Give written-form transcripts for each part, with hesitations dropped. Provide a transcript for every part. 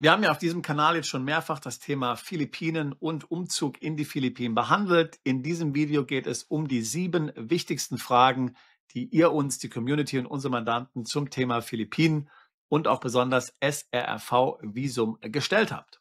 Wir haben ja auf diesem Kanal jetzt schon mehrfach das Thema Philippinen und Umzug in die Philippinen behandelt. In diesem Video geht es um die 7 wichtigsten Fragen, die ihr uns, die Community und unsere Mandanten zum Thema Philippinen und auch besonders SRRV-Visum gestellt habt.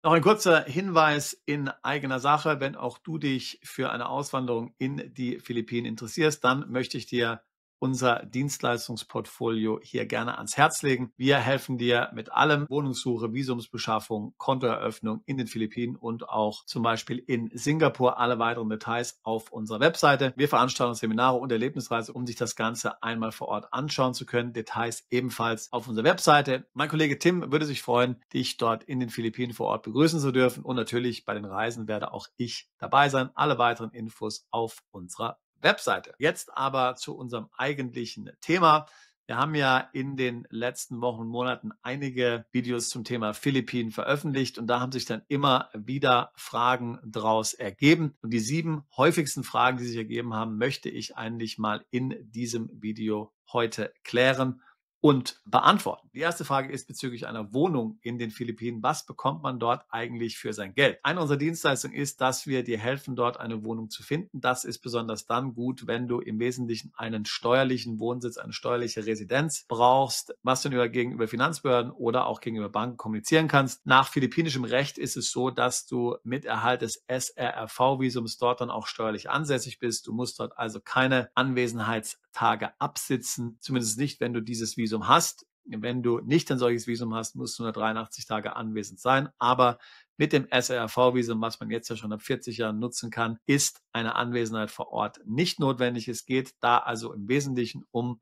Noch ein kurzer Hinweis in eigener Sache. Wenn auch du dich für eine Auswanderung in die Philippinen interessierst, dann möchte ich dir unser Dienstleistungsportfolio hier gerne ans Herz legen. Wir helfen dir mit allem: Wohnungssuche, Visumsbeschaffung, Kontoeröffnung in den Philippinen und auch zum Beispiel in Singapur. Alle weiteren Details auf unserer Webseite. Wir veranstalten Seminare und Erlebnisreise, um sich das Ganze einmal vor Ort anschauen zu können. Details ebenfalls auf unserer Webseite. Mein Kollege Tim würde sich freuen, dich dort in den Philippinen vor Ort begrüßen zu dürfen. Und natürlich bei den Reisen werde auch ich dabei sein. Alle weiteren Infos auf unserer Webseite. Jetzt aber zu unserem eigentlichen Thema. Wir haben ja in den letzten Wochen und Monaten einige Videos zum Thema Philippinen veröffentlicht und da haben sich dann immer wieder Fragen draus ergeben. Und die 7 häufigsten Fragen, die sich ergeben haben, möchte ich eigentlich mal in diesem Video heute klären und beantworten. Die erste Frage ist bezüglich einer Wohnung in den Philippinen. Was bekommt man dort eigentlich für sein Geld? Eine unserer Dienstleistungen ist, dass wir dir helfen, dort eine Wohnung zu finden. Das ist besonders dann gut, wenn du im Wesentlichen einen steuerlichen Wohnsitz, eine steuerliche Residenz brauchst, was du gegenüber Finanzbehörden oder auch gegenüber Banken kommunizieren kannst. Nach philippinischem Recht ist es so, dass du mit Erhalt des SRRV-Visums dort dann auch steuerlich ansässig bist. Du musst dort also keine Anwesenheitstage absitzen, zumindest nicht, wenn du dieses Visum hast. Wenn du nicht ein solches Visum hast, musst du nur 83 Tage anwesend sein. Aber mit dem SRRV-Visum, was man jetzt ja schon ab 40 Jahren nutzen kann, ist eine Anwesenheit vor Ort nicht notwendig. Es geht da also im Wesentlichen um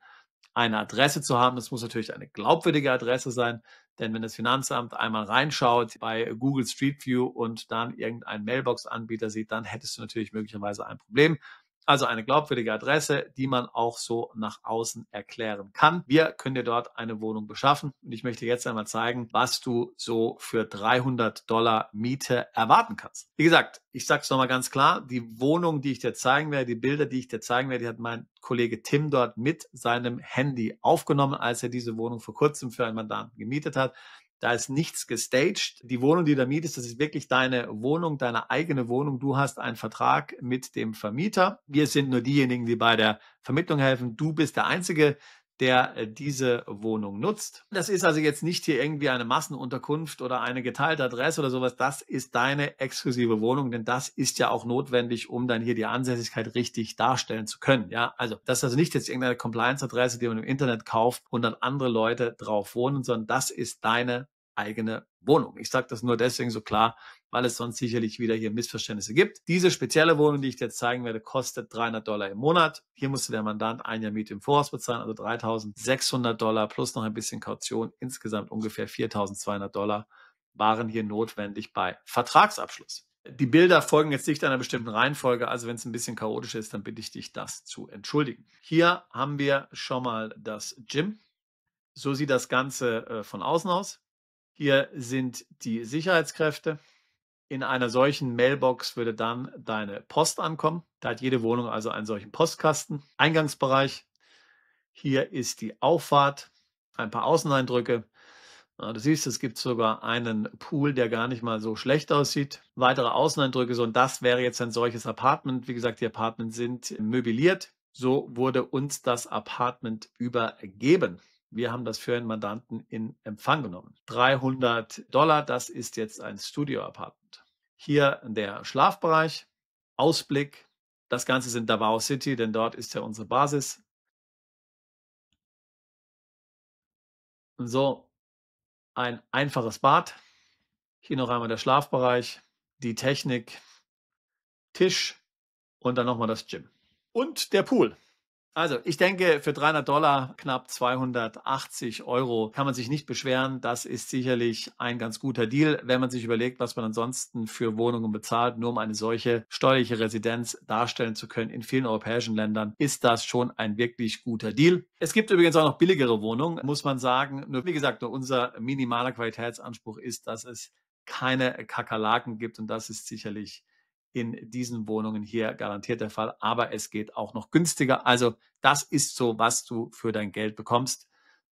eine Adresse zu haben. Das muss natürlich eine glaubwürdige Adresse sein, denn wenn das Finanzamt einmal reinschaut bei Google Street View und dann irgendeinen Mailbox-Anbieter sieht, dann hättest du natürlich möglicherweise ein Problem. Also eine glaubwürdige Adresse, die man auch so nach außen erklären kann. Wir können dir dort eine Wohnung beschaffen und ich möchte jetzt einmal zeigen, was du so für $300 Miete erwarten kannst. Wie gesagt, ich sage es nochmal ganz klar, die Wohnung, die ich dir zeigen werde, die Bilder, die ich dir zeigen werde, die hat mein Kollege Tim dort mit seinem Handy aufgenommen, als er diese Wohnung vor kurzem für einen Mandanten gemietet hat. Da ist nichts gestaged. Die Wohnung, die du da mietest, das ist wirklich deine Wohnung, deine eigene Wohnung. Du hast einen Vertrag mit dem Vermieter. Wir sind nur diejenigen, die bei der Vermittlung helfen. Du bist der Einzige, der diese Wohnung nutzt. Das ist also jetzt nicht hier irgendwie eine Massenunterkunft oder eine geteilte Adresse oder sowas. Das ist deine exklusive Wohnung, denn das ist ja auch notwendig, um dann hier die Ansässigkeit richtig darstellen zu können. Ja, also das ist also nicht jetzt irgendeine Compliance-Adresse, die man im Internet kauft und dann andere Leute drauf wohnen, sondern das ist deine eigene Wohnung. Ich sage das nur deswegen so klar, weil es sonst sicherlich wieder hier Missverständnisse gibt. Diese spezielle Wohnung, die ich dir jetzt zeigen werde, kostet $300 im Monat. Hier musste der Mandant ein Jahr Miete im Voraus bezahlen, also $3.600 plus noch ein bisschen Kaution. Insgesamt ungefähr $4.200 waren hier notwendig bei Vertragsabschluss. Die Bilder folgen jetzt nicht einer bestimmten Reihenfolge, also wenn es ein bisschen chaotisch ist, dann bitte ich dich, das zu entschuldigen. Hier haben wir schon mal das Gym. So sieht das Ganze von außen aus. Hier sind die Sicherheitskräfte. In einer solchen Mailbox würde dann deine Post ankommen. Da hat jede Wohnung also einen solchen Postkasten. Eingangsbereich. Hier ist die Auffahrt. Ein paar Außeneindrücke. Du siehst, es gibt sogar einen Pool, der gar nicht mal so schlecht aussieht. Weitere Außeneindrücke. So, und das wäre jetzt ein solches Apartment. Wie gesagt, die Apartments sind möbliert. So wurde uns das Apartment übergeben. Wir haben das für einen Mandanten in Empfang genommen. $300, das ist jetzt ein Studio-Apartment. Hier der Schlafbereich, Ausblick. Das Ganze ist in Davao City, denn dort ist ja unsere Basis. So, ein einfaches Bad. Hier noch einmal der Schlafbereich, die Technik, Tisch und dann nochmal das Gym. Und der Pool. Also, ich denke, für $300, knapp 280 Euro, kann man sich nicht beschweren. Das ist sicherlich ein ganz guter Deal, wenn man sich überlegt, was man ansonsten für Wohnungen bezahlt, nur um eine solche steuerliche Residenz darstellen zu können. In vielen europäischen Ländern ist das schon ein wirklich guter Deal. Es gibt übrigens auch noch billigere Wohnungen, muss man sagen. Nur, wie gesagt, nur unser minimaler Qualitätsanspruch ist, dass es keine Kakerlaken gibt und das ist sicherlich in diesen Wohnungen hier garantiert der Fall, aber es geht auch noch günstiger. Also das ist so, was du für dein Geld bekommst.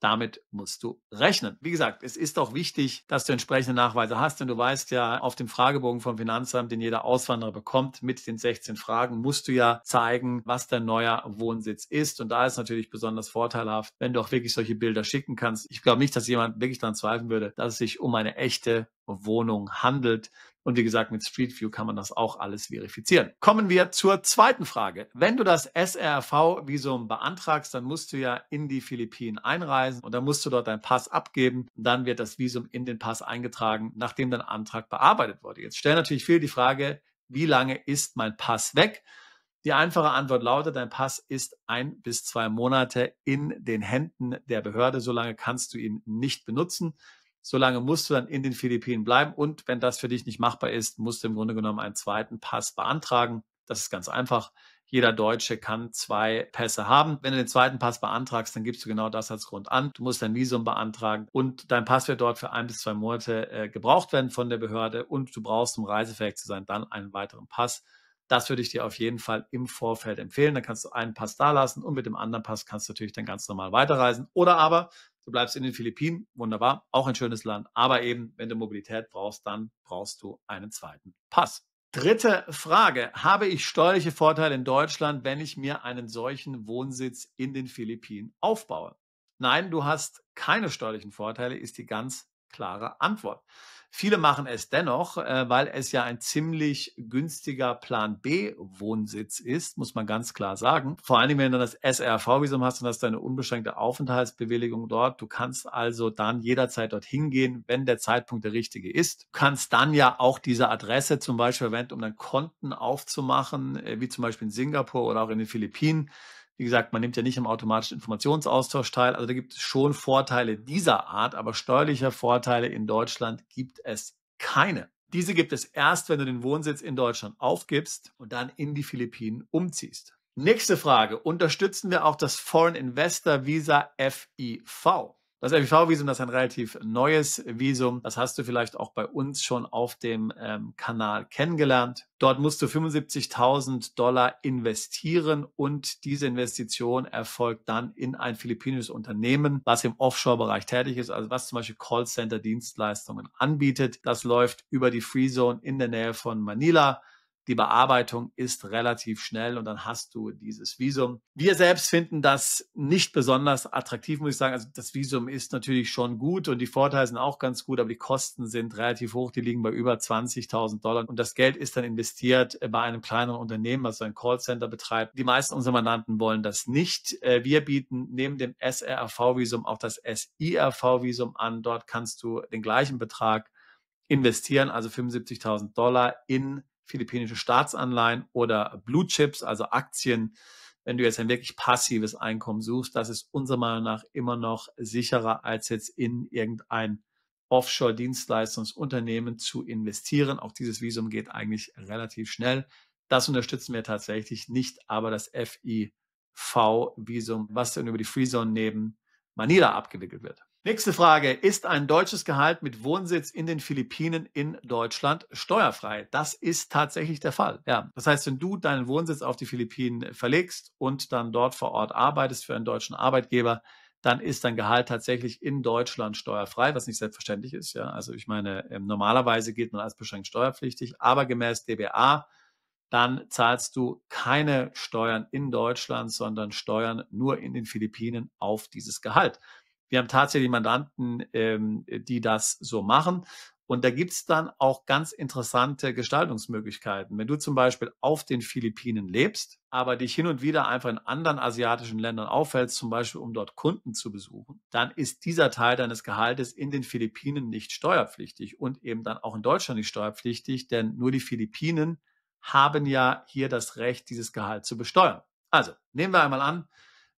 damit musst du rechnen. Wie gesagt, es ist auch wichtig, dass du entsprechende Nachweise hast, denn du weißt ja, auf dem Fragebogen vom Finanzamt, den jeder Auswanderer bekommt, mit den 16 Fragen, musst du ja zeigen, was dein neuer Wohnsitz ist. Und da ist natürlich besonders vorteilhaft, wenn du auch wirklich solche Bilder schicken kannst. Ich glaube nicht, dass jemand wirklich daran zweifeln würde, dass es sich um eine echte Wohnung handelt. Und wie gesagt, mit Street View kann man das auch alles verifizieren. Kommen wir zur zweiten Frage. Wenn du das SRV-Visum beantragst, dann musst du ja in die Philippinen einreisen und dann musst du dort deinen Pass abgeben. Und dann wird das Visum in den Pass eingetragen, nachdem dein Antrag bearbeitet wurde. Jetzt stellen natürlich viele die Frage, wie lange ist mein Pass weg? Die einfache Antwort lautet, dein Pass ist 1 bis 2 Monate in den Händen der Behörde. Solange kannst du ihn nicht benutzen. Solange musst du dann in den Philippinen bleiben. Und wenn das für dich nicht machbar ist, musst du im Grunde genommen einen zweiten Pass beantragen. Das ist ganz einfach. Jeder Deutsche kann 2 Pässe haben. Wenn du den zweiten Pass beantragst, dann gibst du genau das als Grund an. Du musst dein Visum beantragen und dein Pass wird dort für 1 bis 2 Monate gebraucht werden von der Behörde und du brauchst, um reisefähig zu sein, dann einen weiteren Pass. Das würde ich dir auf jeden Fall im Vorfeld empfehlen. Dann kannst du einen Pass da lassen und mit dem anderen Pass kannst du natürlich dann ganz normal weiterreisen. Oder aber du bleibst in den Philippinen, wunderbar, auch ein schönes Land. Aber eben, wenn du Mobilität brauchst, dann brauchst du einen zweiten Pass. Dritte Frage. Habe ich steuerliche Vorteile in Deutschland, wenn ich mir einen solchen Wohnsitz in den Philippinen aufbaue? Nein, du hast keine steuerlichen Vorteile, ist die ganz klare Antwort. Viele machen es dennoch, weil es ja ein ziemlich günstiger Plan B-Wohnsitz ist, muss man ganz klar sagen. Vor allen Dingen, wenn du das SRV-Visum hast und hast deine unbeschränkte Aufenthaltsbewilligung dort. Du kannst also dann jederzeit dorthin gehen, wenn der Zeitpunkt der richtige ist. Du kannst dann ja auch diese Adresse zum Beispiel verwenden, um dann Konten aufzumachen, wie zum Beispiel in Singapur oder auch in den Philippinen. Wie gesagt, man nimmt ja nicht am automatischen Informationsaustausch teil. Also da gibt es schon Vorteile dieser Art, aber steuerliche Vorteile in Deutschland gibt es keine. Diese gibt es erst, wenn du den Wohnsitz in Deutschland aufgibst und dann in die Philippinen umziehst. Nächste Frage. Unterstützen wir auch das Foreign Investor Visa FIV? Das FIV-Visum, das ist ein relativ neues Visum. Das hast du vielleicht auch bei uns schon auf dem Kanal kennengelernt. Dort musst du $75.000 investieren und diese Investition erfolgt dann in ein philippinisches Unternehmen, was im Offshore-Bereich tätig ist, also was zum Beispiel Callcenter-Dienstleistungen anbietet. Das läuft über die Free Zone in der Nähe von Manila. Die Bearbeitung ist relativ schnell und dann hast du dieses Visum. Wir selbst finden das nicht besonders attraktiv, muss ich sagen. Also das Visum ist natürlich schon gut und die Vorteile sind auch ganz gut, aber die Kosten sind relativ hoch. Die liegen bei über $20.000 und das Geld ist dann investiert bei einem kleineren Unternehmen, was so ein Callcenter betreibt. Die meisten unserer Mandanten wollen das nicht. Wir bieten neben dem SRV-Visum auch das SIRV-Visum an. Dort kannst du den gleichen Betrag investieren, also $75.000 in philippinische Staatsanleihen oder Blue Chips, also Aktien. Wenn du jetzt ein wirklich passives Einkommen suchst, das ist unserer Meinung nach immer noch sicherer, als jetzt in irgendein Offshore-Dienstleistungsunternehmen zu investieren. Auch dieses Visum geht eigentlich relativ schnell. Das unterstützen wir tatsächlich nicht, aber das FIV-Visum, was dann über die Free Zone neben Manila abgewickelt wird. Nächste Frage. Ist ein deutsches Gehalt mit Wohnsitz in den Philippinen in Deutschland steuerfrei? Das ist tatsächlich der Fall. Ja, das heißt, wenn du deinen Wohnsitz auf die Philippinen verlegst und dann dort vor Ort arbeitest für einen deutschen Arbeitgeber, dann ist dein Gehalt tatsächlich in Deutschland steuerfrei, was nicht selbstverständlich ist. Ja, also ich meine, normalerweise gilt man als beschränkt steuerpflichtig, aber gemäß DBA dann zahlst du keine Steuern in Deutschland, sondern Steuern nur in den Philippinen auf dieses Gehalt. Wir haben tatsächlich Mandanten, die das so machen. Und da gibt's dann auch ganz interessante Gestaltungsmöglichkeiten. Wenn du zum Beispiel auf den Philippinen lebst, aber dich hin und wieder einfach in anderen asiatischen Ländern aufhältst, zum Beispiel um dort Kunden zu besuchen, dann ist dieser Teil deines Gehaltes in den Philippinen nicht steuerpflichtig und eben dann auch in Deutschland nicht steuerpflichtig, denn nur die Philippinen haben ja hier das Recht, dieses Gehalt zu besteuern. Also nehmen wir einmal an,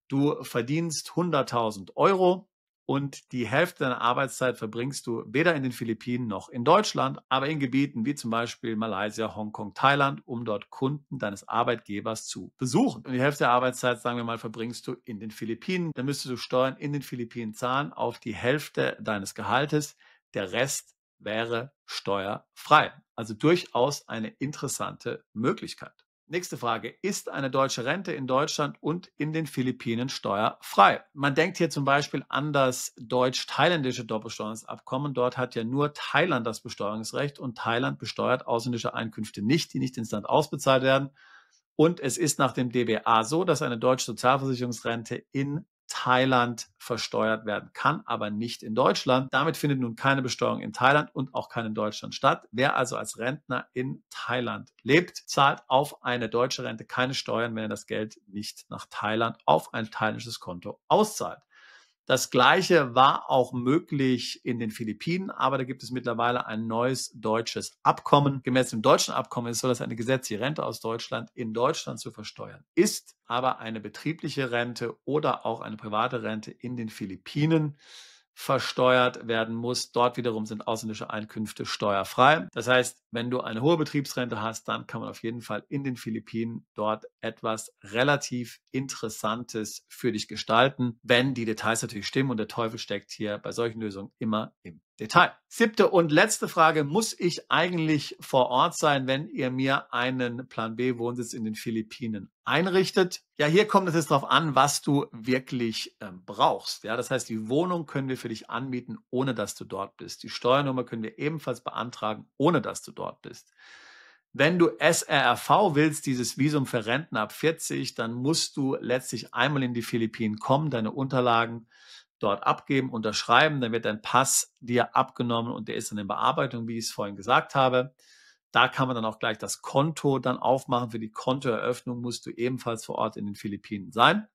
du verdienst 100.000 € und die Hälfte deiner Arbeitszeit verbringst du weder in den Philippinen noch in Deutschland, aber in Gebieten wie zum Beispiel Malaysia, Hongkong, Thailand, um dort Kunden deines Arbeitgebers zu besuchen. Und die Hälfte der Arbeitszeit, sagen wir mal, verbringst du in den Philippinen. Dann müsstest du Steuern in den Philippinen zahlen auf die Hälfte deines Gehaltes. Der Rest wäre steuerfrei. Also durchaus eine interessante Möglichkeit. Nächste Frage. Ist eine deutsche Rente in Deutschland und in den Philippinen steuerfrei? Man denkt hier zum Beispiel an das deutsch-thailändische Doppelbesteuerungsabkommen. Dort hat ja nur Thailand das Besteuerungsrecht und Thailand besteuert ausländische Einkünfte nicht, die nicht ins Land ausbezahlt werden. Und es ist nach dem DBA so, dass eine deutsche Sozialversicherungsrente in Thailand versteuert werden kann, aber nicht in Deutschland. Damit findet nun keine Besteuerung in Thailand und auch keine in Deutschland statt. Wer also als Rentner in Thailand lebt, zahlt auf eine deutsche Rente keine Steuern, wenn er das Geld nicht nach Thailand auf ein thailändisches Konto auszahlt. Das Gleiche war auch möglich in den Philippinen, aber da gibt es mittlerweile ein neues deutsches Abkommen. Gemäß dem deutschen Abkommen ist es so, dass eine gesetzliche Rente aus Deutschland in Deutschland zu versteuern ist, aber eine betriebliche Rente oder auch eine private Rente in den Philippinen versteuert werden muss. Dort wiederum sind ausländische Einkünfte steuerfrei. Das heißt, wenn du eine hohe Betriebsrente hast, dann kann man auf jeden Fall in den Philippinen dort etwas relativ Interessantes für dich gestalten, wenn die Details natürlich stimmen, und der Teufel steckt hier bei solchen Lösungen immer im Detail. 7. und letzte Frage. Muss ich eigentlich vor Ort sein, wenn ihr mir einen Plan B Wohnsitz in den Philippinen einrichtet? Ja, hier kommt es jetzt darauf an, was du wirklich brauchst. Ja, das heißt, die Wohnung können wir für dich anbieten, ohne dass du dort bist. Die Steuernummer können wir ebenfalls beantragen, ohne dass du dort bist. Wenn du SRRV willst, dieses Visum für Rentner ab 40, dann musst du letztlich einmal in die Philippinen kommen, deine Unterlagen dort abgeben, unterschreiben, dann wird dein Pass dir abgenommen und der ist dann in Bearbeitung, wie ich es vorhin gesagt habe. Da kann man dann auch gleich das Konto dann aufmachen. Für die Kontoeröffnung musst du ebenfalls vor Ort in den Philippinen sein.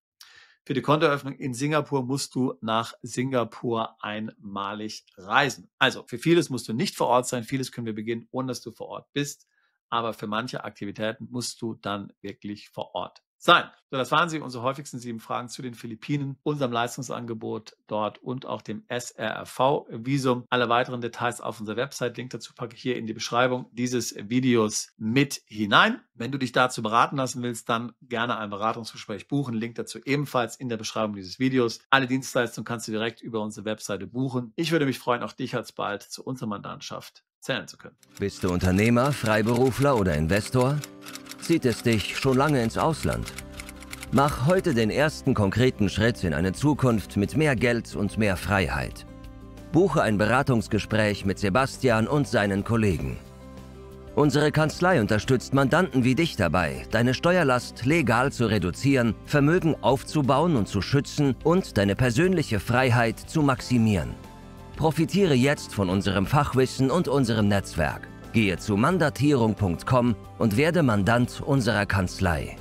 Für die Kontoeröffnung in Singapur musst du nach Singapur einmalig reisen. Also für vieles musst du nicht vor Ort sein, vieles können wir beginnen, ohne dass du vor Ort bist. Aber für manche Aktivitäten musst du dann wirklich vor Ort sein. So, das waren sie, unsere häufigsten 7 Fragen zu den Philippinen, unserem Leistungsangebot dort und auch dem SRRV-Visum. Alle weiteren Details auf unserer Website. Link dazu packe ich hier in die Beschreibung dieses Videos mit hinein. Wenn du dich dazu beraten lassen willst, dann gerne ein Beratungsgespräch buchen. Link dazu ebenfalls in der Beschreibung dieses Videos. Alle Dienstleistungen kannst du direkt über unsere Webseite buchen. Ich würde mich freuen, auch dich alsbald zu unserer Mandantschaft zählen zu können. Bist du Unternehmer, Freiberufler oder Investor? Zieht es dich schon lange ins Ausland? Mach heute den ersten konkreten Schritt in eine Zukunft mit mehr Geld und mehr Freiheit. Buche ein Beratungsgespräch mit Sebastian und seinen Kollegen. Unsere Kanzlei unterstützt Mandanten wie dich dabei, deine Steuerlast legal zu reduzieren, Vermögen aufzubauen und zu schützen und deine persönliche Freiheit zu maximieren. Profitiere jetzt von unserem Fachwissen und unserem Netzwerk. Gehe zu mandatierung.com und werde Mandant unserer Kanzlei.